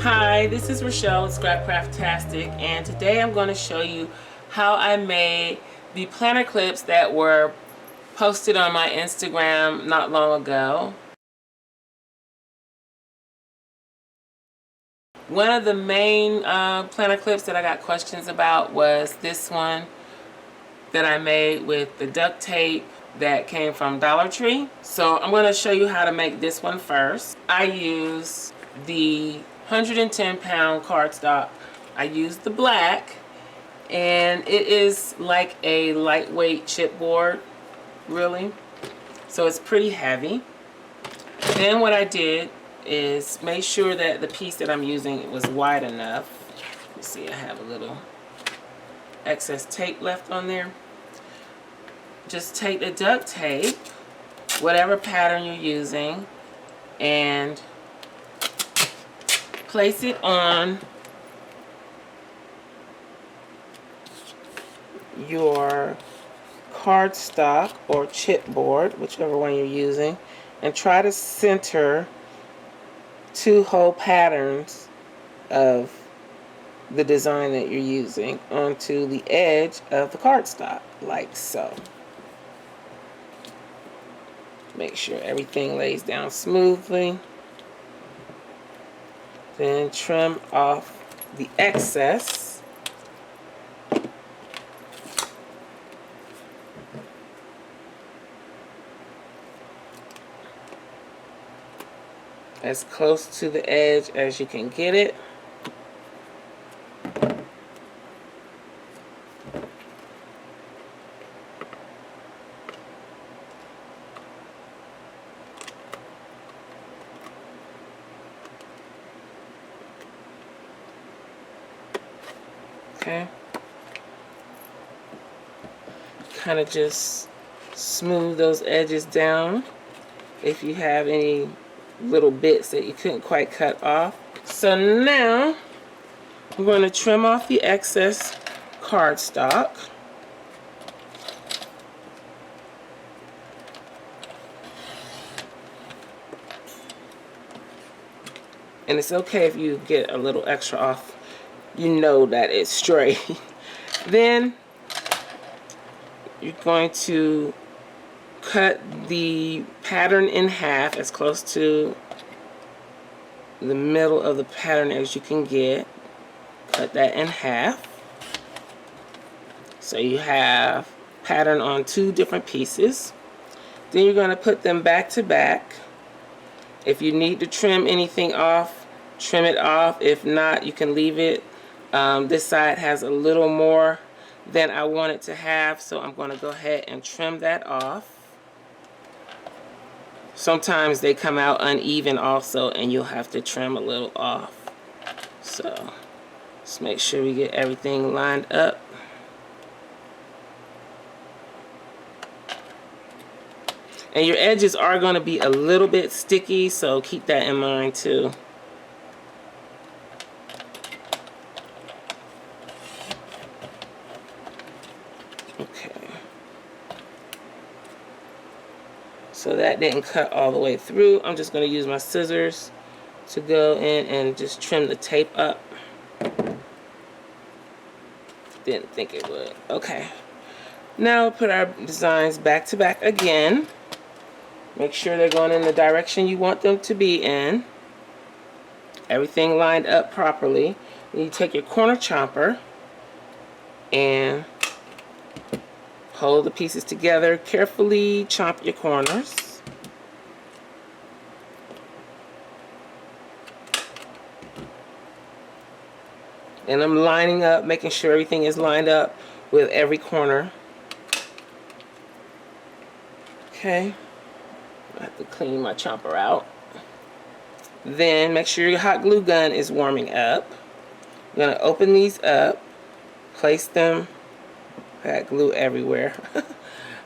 Hi, this is Rachelle with Scrapcraftastic, and today I'm going to show you how I made the planner clips that were posted on my Instagram not long ago. One of the main planner clips that I got questions about was this one that I made with the duct tape that came from Dollar Tree. So I'm going to show you how to make this one first. I use the 110-pound cardstock. I use the black, and it is like a lightweight chipboard, really. So it's pretty heavy. Then what I did is make sure that the piece that I'm using was wide enough. You see, I have a little excess tape left on there. Just take the duct tape, whatever pattern you're using, and place it on your cardstock or chipboard, whichever one you're using, and try to center two whole patterns of the design that you're using onto the edge of the cardstock, like so. Make sure everything lays down smoothly. Then trim off the excess. As close to the edge as you can get it. Okay. Kind of just smooth those edges down if you have any little bits that you couldn't quite cut off. So now I'm going to trim off the excess cardstock. And it's okay if you get a little extra off. You know that it's stray. Then you're going to cut the pattern in half as close to the middle of the pattern as you can get. Cut that in half. So you have pattern on two different pieces. Then you're going to put them back to back. If you need to trim anything off, trim it off. If not, you can leave it. This side has a little more than I want it to have, so I'm going to go ahead and trim that off. Sometimes they come out uneven also, and you'll have to trim a little off. So let's make sure we get everything lined up. And your edges are going to be a little bit sticky, so keep that in mind too. Okay. So that didn't cut all the way through. I'm just going to use my scissors to go in and just trim the tape up. Didn't think it would. Okay. Now put our designs back to back again. Make sure they're going in the direction you want them to be in. Everything lined up properly. Then you take your corner chomper and hold the pieces together. Carefully chomp your corners. And I'm lining up, making sure everything is lined up with every corner. Okay. I have to clean my chomper out. Then make sure your hot glue gun is warming up. I'm going to open these up, place them, I got glue everywhere.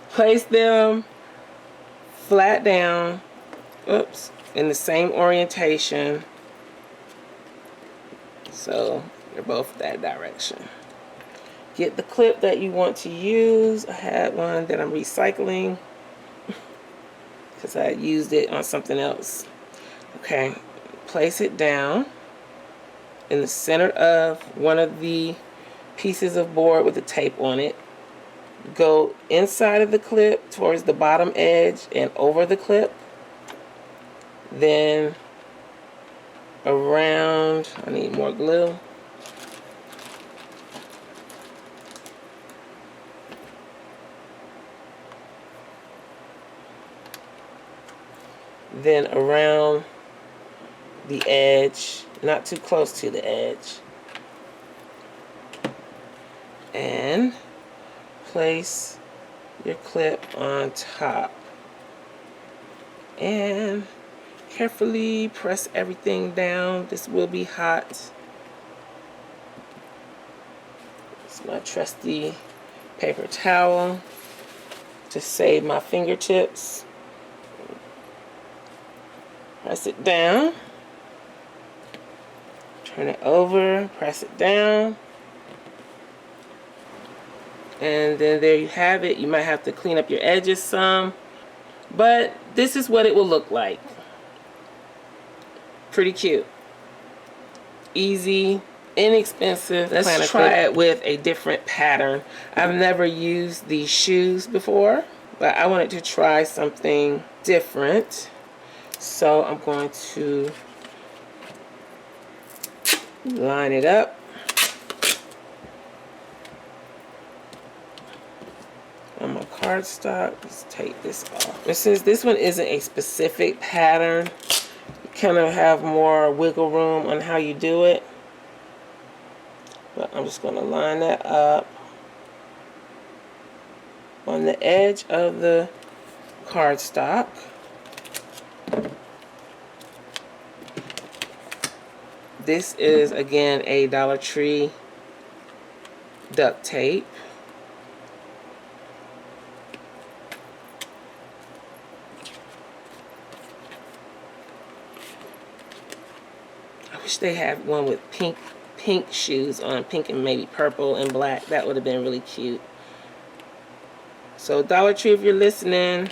Place them flat down, oops, in the same orientation. So they're both that direction. Get the clip that you want to use. I had one that I'm recycling because I used it on something else. Okay, place it down. in the center of one of the pieces of board with the tape on it. Go inside of the clip towards the bottom edge and over the clip. Then around, I need more glue. Then around the edge, not too close to the edge. And place your clip on top. And carefully press everything down. This will be hot. It's my trusty paper towel to save my fingertips. Press it down, turn it over, press it down, and then there you have it. You might have to clean up your edges some, but this is what it will look like. Pretty cute, easy, inexpensive. Let's try it with a different pattern. I've never used these shoes before, but I wanted to try something different. So I'm going to line it up. On my cardstock, let's take this off. And since this one isn't a specific pattern, you kind of have more wiggle room on how you do it. But I'm just going to line that up on the edge of the cardstock. This is, again, a Dollar Tree duct tape. I wish they had one with pink shoes on, pink and maybe purple and black. That would have been really cute. So Dollar Tree, if you're listening,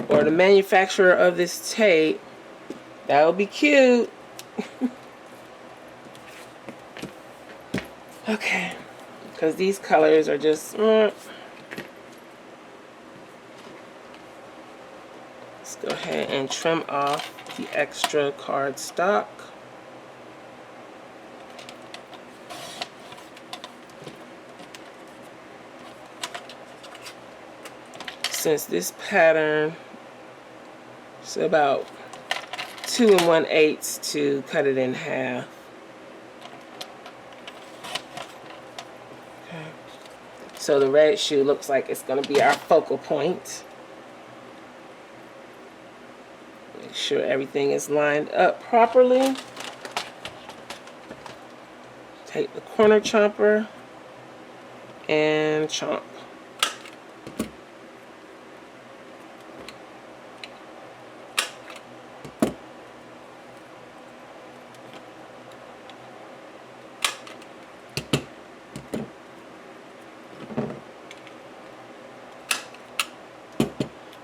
or the manufacturer of this tape, that would be cute. Okay, because these colors are just let's go ahead and trim off the extra cardstock. Since this pattern is about 2 1/8 to cut it in half. So the red shoe looks like it's going to be our focal point. Make sure everything is lined up properly. Take the corner chomper and chomp.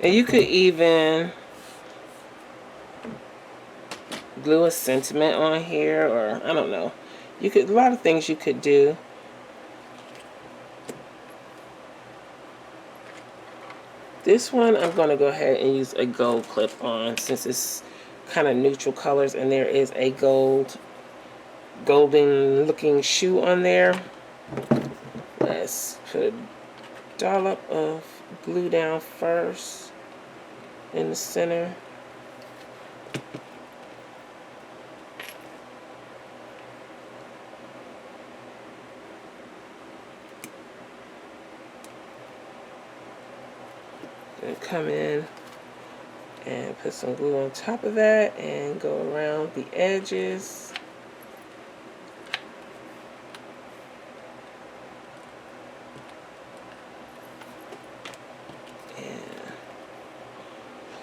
And you could even glue a sentiment on here, or I don't know. You could, a lot of things you could do. This one I'm going to go ahead and use a gold clip on, since it's kind of neutral colors and there is a golden looking shoe on there. Let's put a dollop of glue down first in the center. Then come in and put some glue on top of that and go around the edges.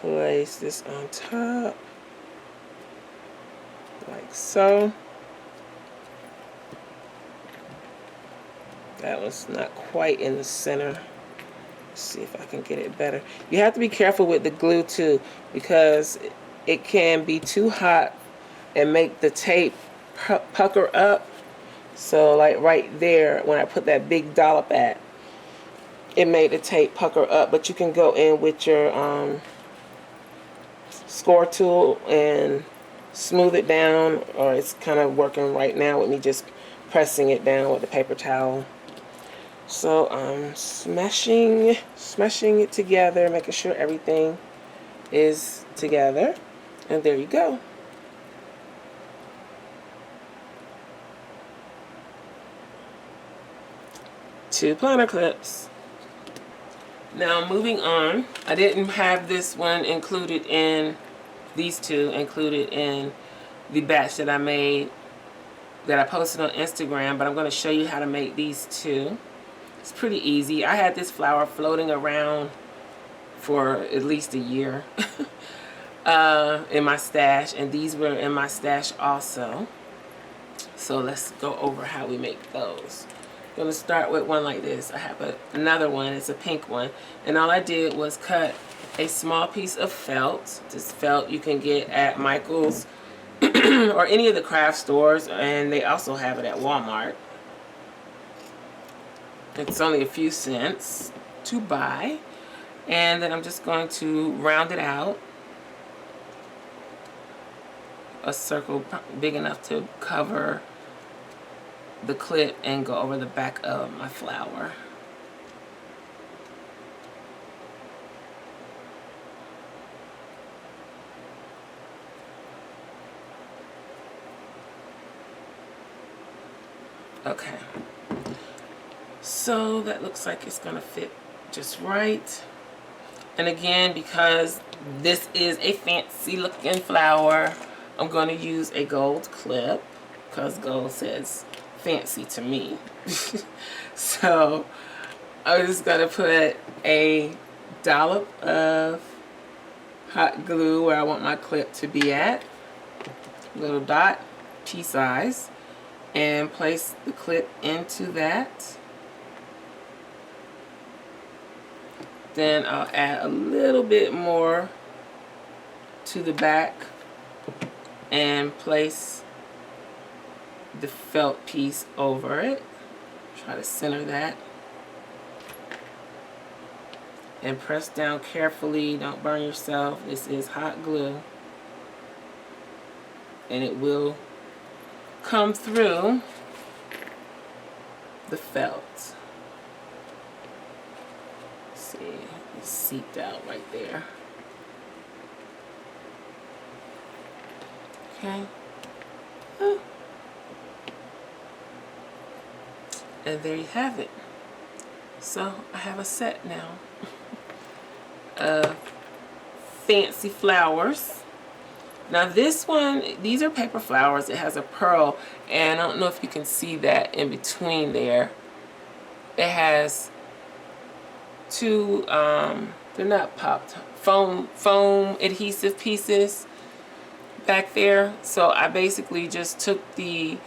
Place this on top like so. That was not quite in the center. Let's see if I can get it better. You have to be careful with the glue too, because it can be too hot and make the tape pucker up. So like right there, when I put that big dollop at, it made the tape pucker up. But you can go in with your score tool and smooth it down, or it's kind of working right now with me just pressing it down with the paper towel. So I'm smashing it together, making sure everything is together, and there you go. Two planner clips. Now moving on, I didn't have this one included in, these two included in the batch that I made, that I posted on Instagram, but I'm going to show you how to make these two. It's pretty easy. I had this flower floating around for at least a year in my stash, and these were in my stash also. So let's go over how we make those. I'm going to start with one like this. I have another one. It's a pink one, and all I did was cut a small piece of felt. This felt you can get at Michael's or any of the craft stores, and they also have it at Walmart. It's only a few cents to buy, and then I'm just going to round it out a circle big enough to cover the clip and go over the back of my flower. Okay, so that looks like it's gonna fit just right. And again, because this is a fancy looking flower, I'm going to use a gold clip because gold says fancy to me. So I'm just going to put a dollop of hot glue where I want my clip to be at, little dot, pea size, and place the clip into that. Then I'll add a little bit more to the back and place the felt piece over it. Try to center that. And press down carefully. Don't burn yourself. This is hot glue. And it will come through the felt. See, it's seeped out right there. Okay. And there you have it. So I have a set now of fancy flowers. Now this one, these are paper flowers. It has a pearl, and I don't know if you can see that in between there. It has two, they're not popped, foam adhesive pieces back there. So I basically just took the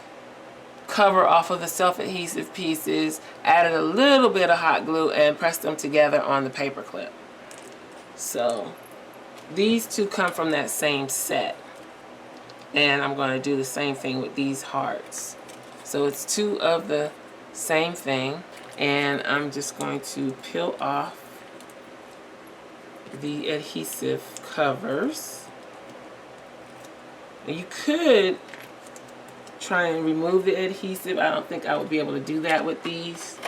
cover off of the self-adhesive pieces, added a little bit of hot glue, and pressed them together on the paper clip. So these two come from that same set, and I'm going to do the same thing with these hearts. So it's two of the same thing, and I'm just going to peel off the adhesive covers. Now you could try and remove the adhesive. I don't think I would be able to do that with these.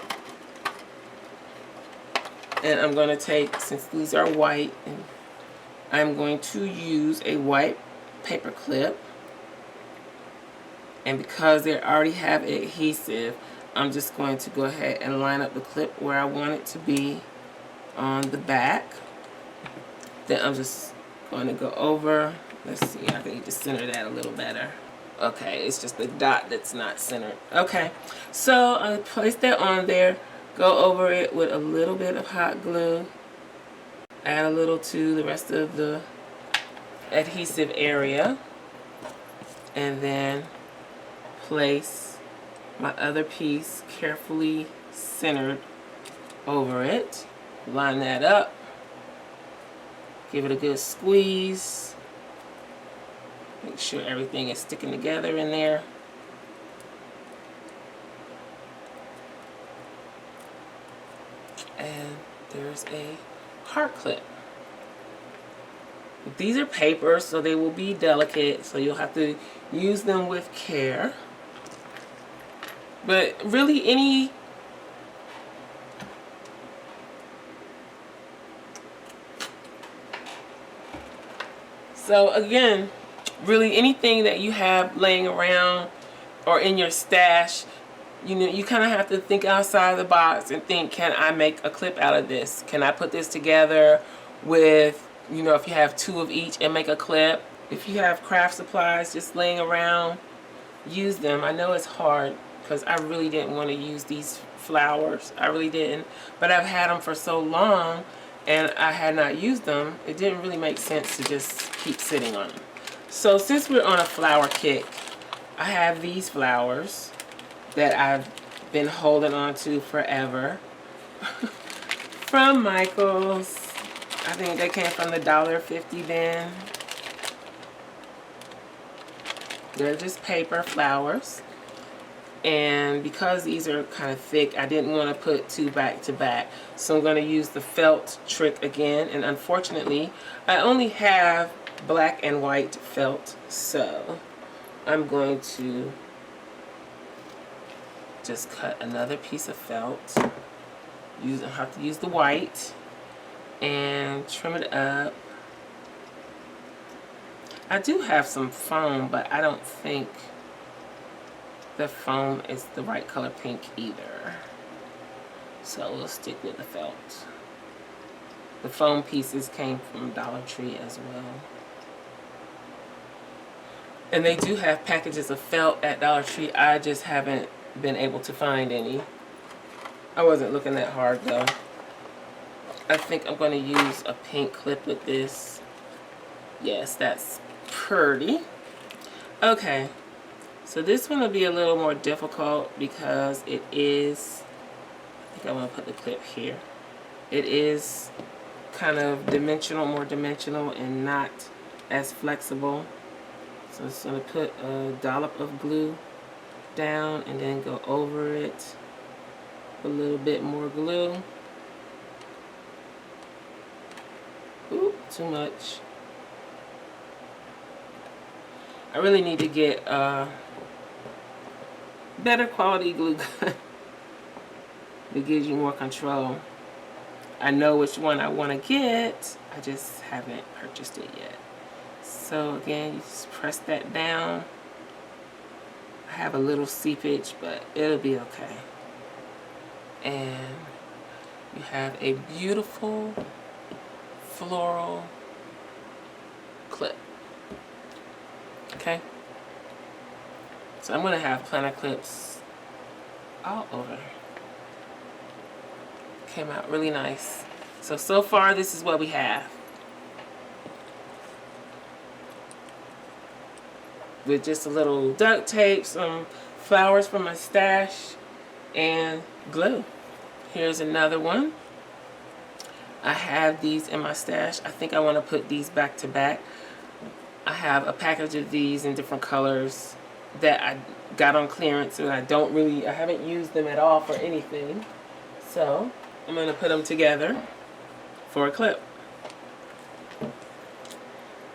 And I'm going to take, since these are white, and I'm going to use a white paper clip. And because they already have adhesive, I'm just going to go ahead and line up the clip where I want it to be on the back. Then I'm just going to go over. Let's see, I need to center that a little better. Okay, it's just the dot that's not centered. Okay, so I place that on there, go over it with a little bit of hot glue, add a little to the rest of the adhesive area, and then place my other piece carefully centered over it. Line that up, give it a good squeeze. Make sure everything is sticking together in there. there's a heart clip. These are paper, so they will be delicate, so you'll have to use them with care. But really any so again, really anything that you have laying around or in your stash, you know, you kind of have to think outside the box and think, can I make a clip out of this? Can I put this together with, you know, if you have 2 of each and make a clip? If you have craft supplies just laying around, use them. I know it's hard because I really didn't want to use these flowers. I really didn't. But I've had them for so long and I had not used them. It didn't really make sense to just keep sitting on them. So since we're on a flower kick, I have these flowers that I've been holding on to forever from Michael's. I think they came from the $1.50 bin. They're just paper flowers. And because these are kind of thick, I didn't want to put 2 back to back. So I'm going to use the felt trick again. And unfortunately, I only have black and white felt. So I'm going to just cut another piece of felt. I have to use the white and trim it up. I do have some foam, but I don't think the foam is the right color pink either. So we'll stick with the felt. The foam pieces came from Dollar Tree as well. And they do have packages of felt at Dollar Tree. I just haven't been able to find any. I wasn't looking that hard though. I think I'm going to use a pink clip with this. Yes, that's pretty. Okay, so this one will be a little more difficult because it is, I think I want to put the clip here. It is kind of dimensional, more dimensional and not as flexible. So I'm just going to put a dollop of glue down and then go over it. A little bit more glue. Ooh, too much. I really need to get better quality glue gun that gives you more control. I know which one I want to get, I just haven't purchased it yet. So again, you just press that down. I have a little seepage, but it'll be okay. And you have a beautiful floral clip. Okay, so I'm going to have planner clips all over. Came out really nice. So far this is what we have. With just a little duct tape, some flowers from my stash, and glue. Here's another one. I have these in my stash. I think I want to put these back to back. I have a package of these in different colors that I got on clearance, and I haven't used them at all for anything. So I'm going to put them together for a clip.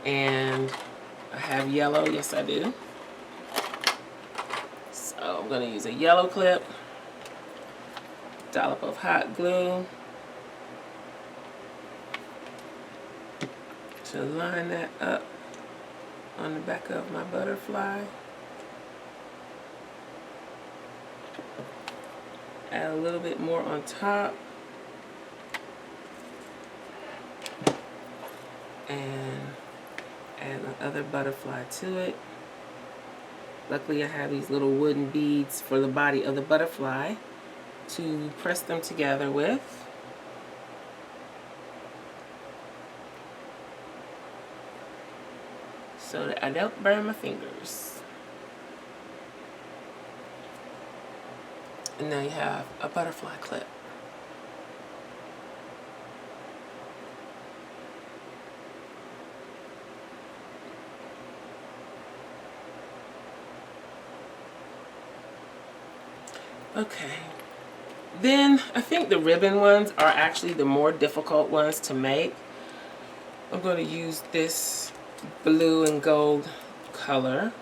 And I have yellow, yes I do. So I'm going to use a yellow clip, dollop of hot glue to line that up on the back of my butterfly. Add a little bit more on top. And add the other butterfly to it. Luckily I have these little wooden beads for the body of the butterfly to press them together with. So that I don't burn my fingers. And now you have a butterfly clip. Okay, Then I think the ribbon ones are actually the more difficult ones to make. I'm going to use this blue and gold color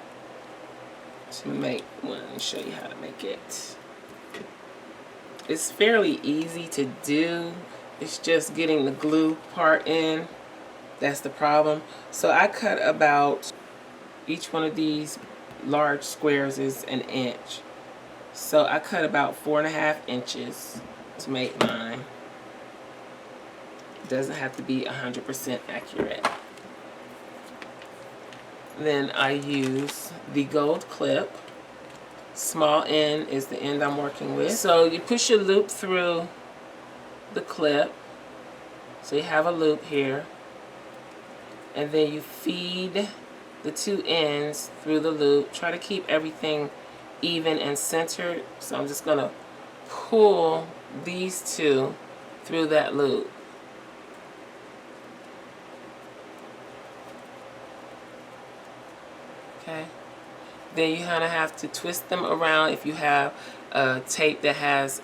to make one and show you how to make it. It's fairly easy to do. It's just getting the glue part in. That's the problem. So I cut about, each one of these large squares is an inch. So I cut about 4.5 inches to make mine. It doesn't have to be 100% accurate. Then I use the gold clip. Small end is the end I'm working with. So you push your loop through the clip. So you have a loop here. And then you feed the two ends through the loop. Try to keep everything even and centered. So I'm just going to pull these two through that loop. Okay. Then you kind of have to twist them around. If you have a tape that has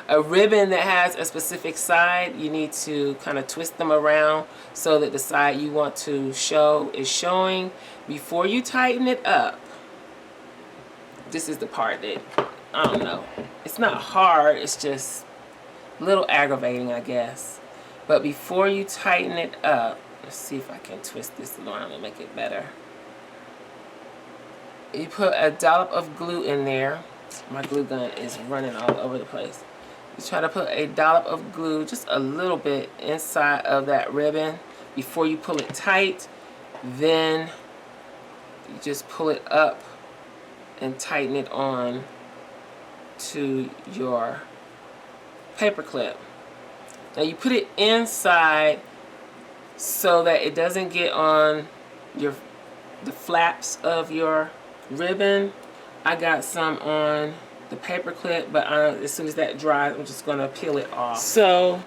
a ribbon that has a specific side, you need to kind of twist them around so that the side you want to show is showing. Before you tighten it up, this is the part that, I don't know, it's not hard, it's just a little aggravating, I guess. But before you tighten it up, let's see if I can twist this around and make it better. You put a dollop of glue in there. My glue gun is running all over the place. You try to put a dollop of glue, just a little bit, inside of that ribbon before you pull it tight. Then you just pull it up and tighten it on to your paper clip. Now you put it inside so that it doesn't get on the flaps of your ribbon. I got some on the paper clip, but as soon as that dries, I'm just going to peel it off. So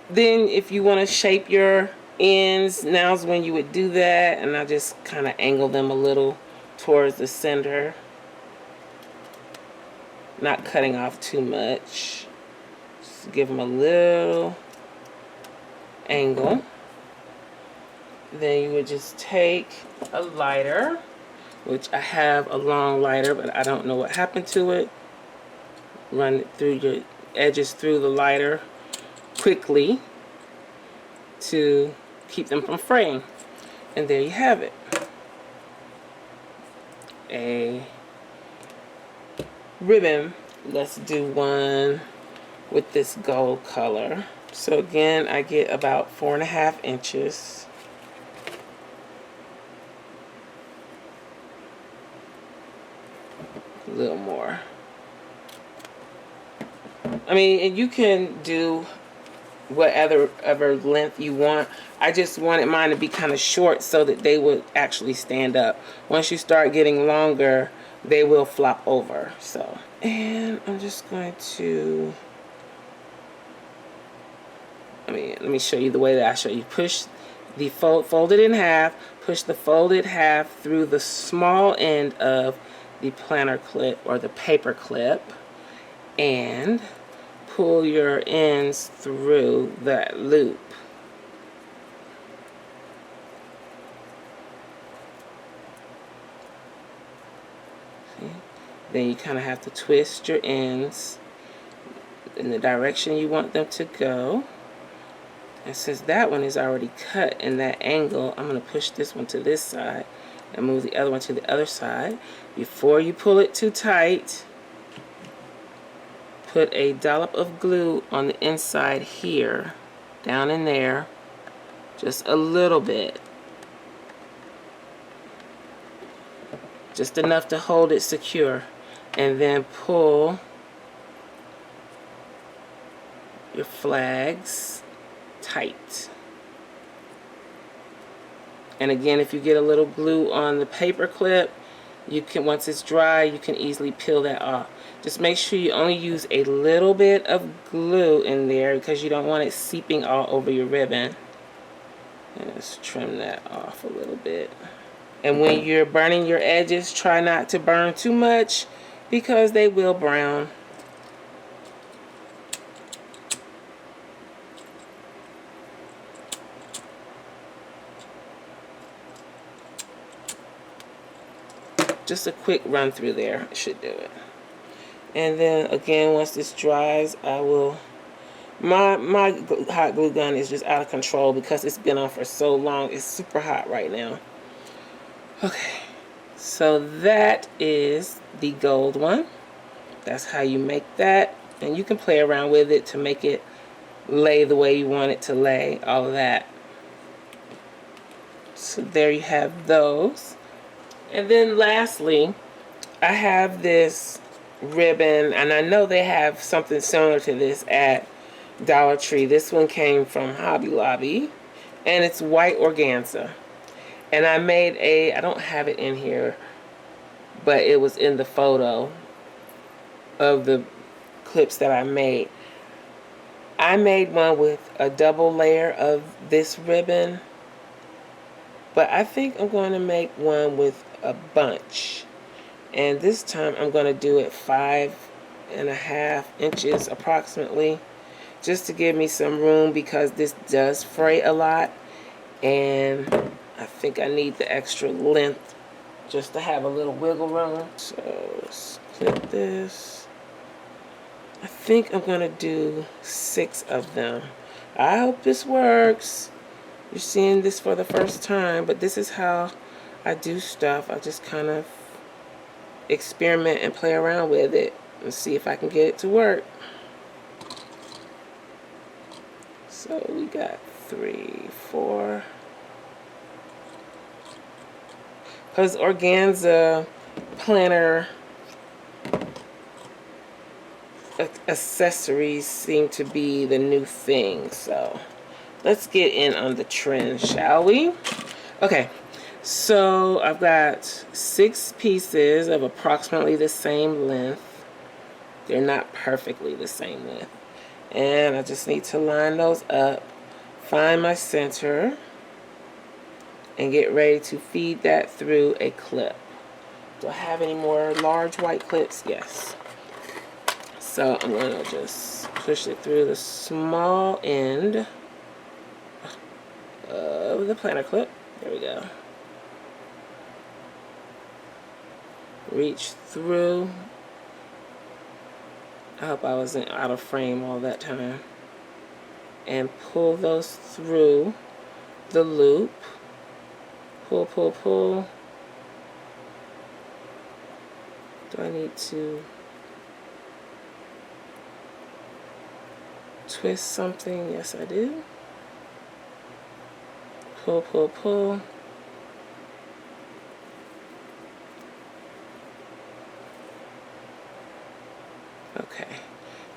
then if you want to shape your ends, now's when you would do that, and I just kind of angle them a little towards the center, not cutting off too much, just give them a little angle. Then you would just take a lighter, which I have a long lighter, but I don't know what happened to it. Run it through your edges through the lighter quickly to keep them from fraying. And there you have it. A ribbon. Let's do one with this gold color. So again, I get about 4.5 inches. A little more. I mean, and you can do whatever length you want. I just wanted mine to be kind of short so that they would actually stand up. Once you start getting longer, they will flop over. So, and I'm just going to, let me show you the way that I show you. Push the fold it in half, push the folded half through the small end of the planner clip or the paper clip, and pull your ends through that loop. See? Then you kind of have to twist your ends in the direction you want them to go. And since that one is already cut in that angle, I'm going to push this one to this side and move the other one to the other side. Before you pull it too tight, put a dollop of glue on the inside here, down in there, just a little bit. Just enough to hold it secure. And then pull your flags tight. And again, if you get a little glue on the paper clip, you can, once it's dry, you can easily peel that off. Just make sure you only use a little bit of glue in there because you don't want it seeping all over your ribbon. And just trim that off a little bit. And when you're burning your edges, try not to burn too much because they will brown. just a quick run through there should do it. And then again, once this dries, I will, my hot glue gun is just out of control because it's been on for so long. It's super hot right now. Okay, so that is the gold one. That's how you make that, and you can play around with it to make it lay the way you want it to lay, all of that. So there you have those. And then lastly, I have this ribbon, and I know they have something similar to this at Dollar Tree. This one came from Hobby Lobby, and it's white organza. And I made a, I don't have it in here, but it was in the photo of the clips that I made. I made one with a double layer of this ribbon, but I think I'm going to make one with a bunch. And this time I'm going to do it 5.5 inches approximately, just to give me some room because this does fray a lot, and I think I need the extra length just to have a little wiggle room. So let's clip this. I think I'm going to do 6 of them. I hope this works. You're seeing this for the first time, but this is how I do stuff. I just kind of experiment and play around with it and see if I can get it to work. So we got 3, 4. Because organza planner accessories seem to be the new thing. So let's get in on the trend, shall we? Okay, so I've got 6 pieces of approximately the same length. They're not perfectly the same length. And I just need to line those up, find my center, and get ready to feed that through a clip. Do I have any more large white clips? Yes. So I'm going to just push it through the small end of the planner clip. There we go. Reach through. I hope I wasn't out of frame all that time. And pull those through the loop. Pull, pull, pull. Do I need to twist something? Yes, I do. Pull, pull, pull. Okay.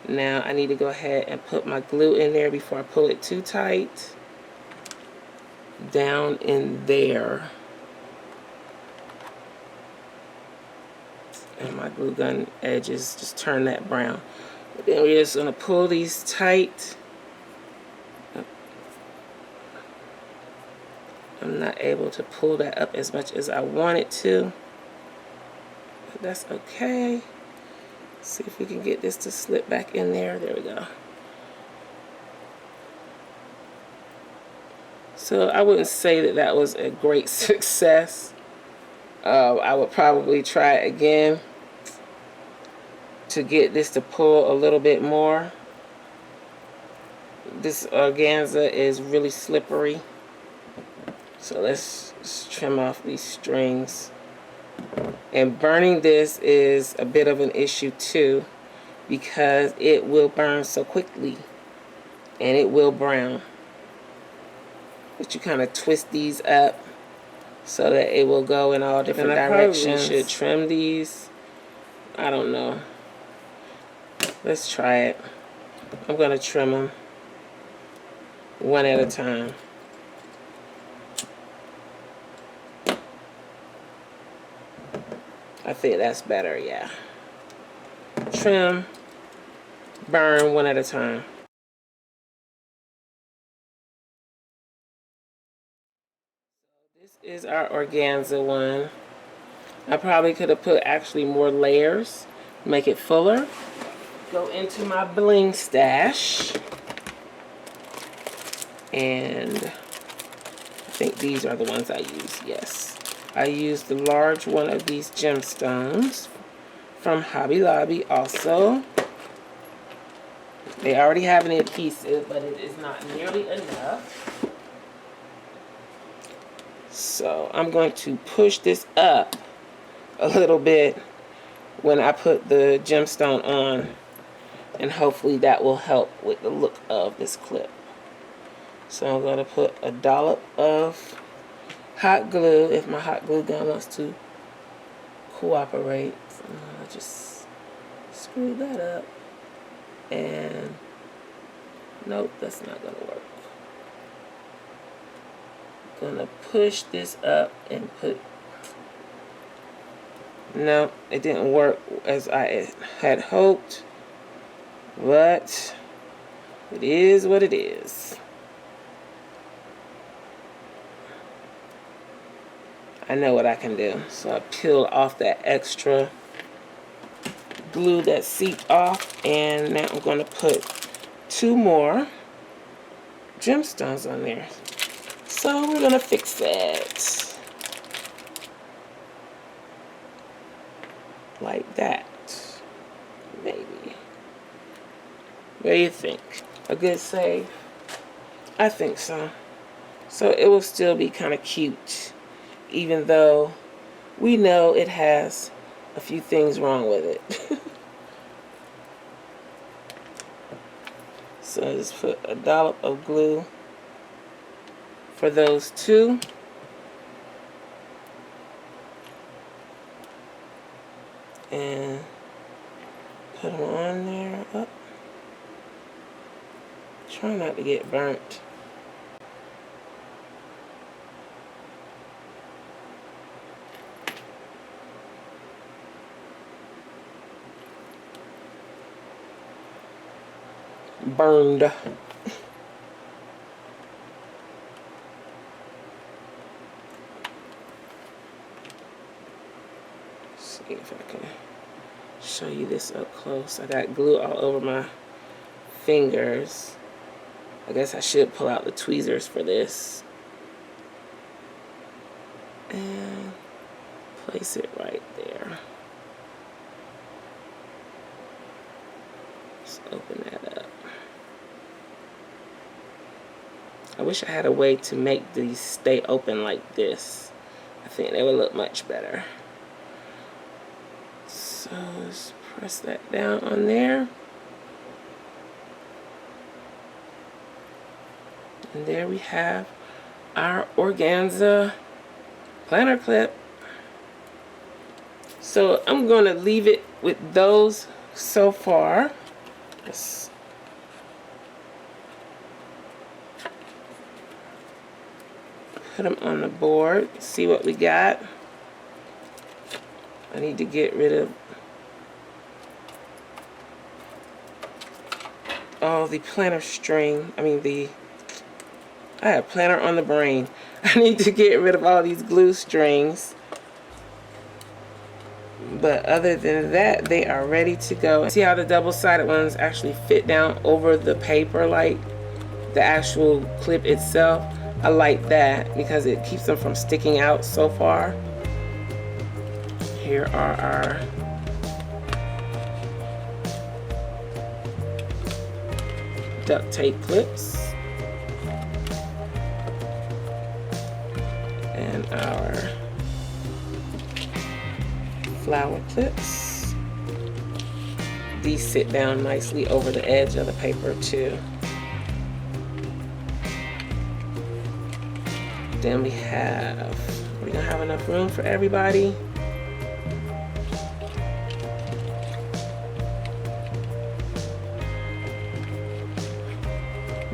Now I need to go ahead and put my glue in there before I pull it too tight. Down in there. And my glue gun edges, just turn that brown. But then we're just going to pull these tight. I'm not able to pull that up as much as I want it to. But that's okay. See if we can get this to slip back in there. There we go. So I wouldn't say that that was a great success. I would probably try it again to get this to pull a little bit more. This organza is really slippery. So let's just trim off these strings. And burning this is a bit of an issue too, because it will burn so quickly and it will brown. But you kind of twist these up so that it will go in all different directions. Should trim these. I don't know. Let's try it. I'm going to trim them one at a time. I think that's better, yeah. Trim, burn one at a time. This is our organza one. I probably could have put actually more layers, make it fuller. Go into my bling stash. And I think these are the ones I use, yes. I used the large one of these gemstones from Hobby Lobby also. They already have an adhesive, but it is not nearly enough. So I'm going to push this up a little bit when I put the gemstone on, and hopefully that will help with the look of this clip. So I'm going to put a dollop of hot glue if my hot glue gun wants to cooperate. So I'll just screw that up, and nope, that's not going to work. I'm going to push this up and put, no, it didn't work as I had hoped, but it is what it is. I know what I can do. So I peel off that extra glue that seeped off, and now I'm going to put 2 more gemstones on there. So we're going to fix that like that, maybe. What do you think? A good save? I think so. So it will still be kind of cute, even though we know it has a few things wrong with it. So I just put a dollop of glue for those 2. And put them on there. Up. Try not to get burnt. Burned. See if I can show you this up close. I got glue all over my fingers. I guess I should pull out the tweezers for this and place it right there. Let's open that up. I wish I had a way to make these stay open like this. I think they would look much better. So let's press that down on there. And there we have our organza planner clip. So I'm going to leave it with those so far. Let's put them on the board, see what we got. I need to get rid of all the planner string. I have planner on the brain. I need to get rid of all these glue strings. But other than that, they are ready to go. See how the double-sided ones actually fit down over the paper like the actual clip itself? I like that because it keeps them from sticking out so far. Here are our duct tape clips and our flower clips. These sit down nicely over the edge of the paper too. Then we we're gonna have enough room for everybody.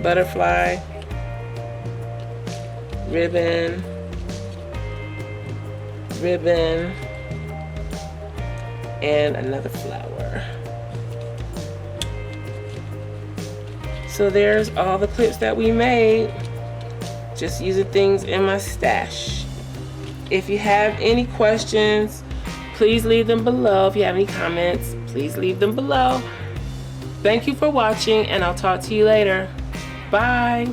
Butterfly, ribbon, ribbon, and another flower. So there's all the clips that we made. Just using things in my stash. If you have any questions, please leave them below. If you have any comments, please leave them below. Thank you for watching, and I'll talk to you later. Bye.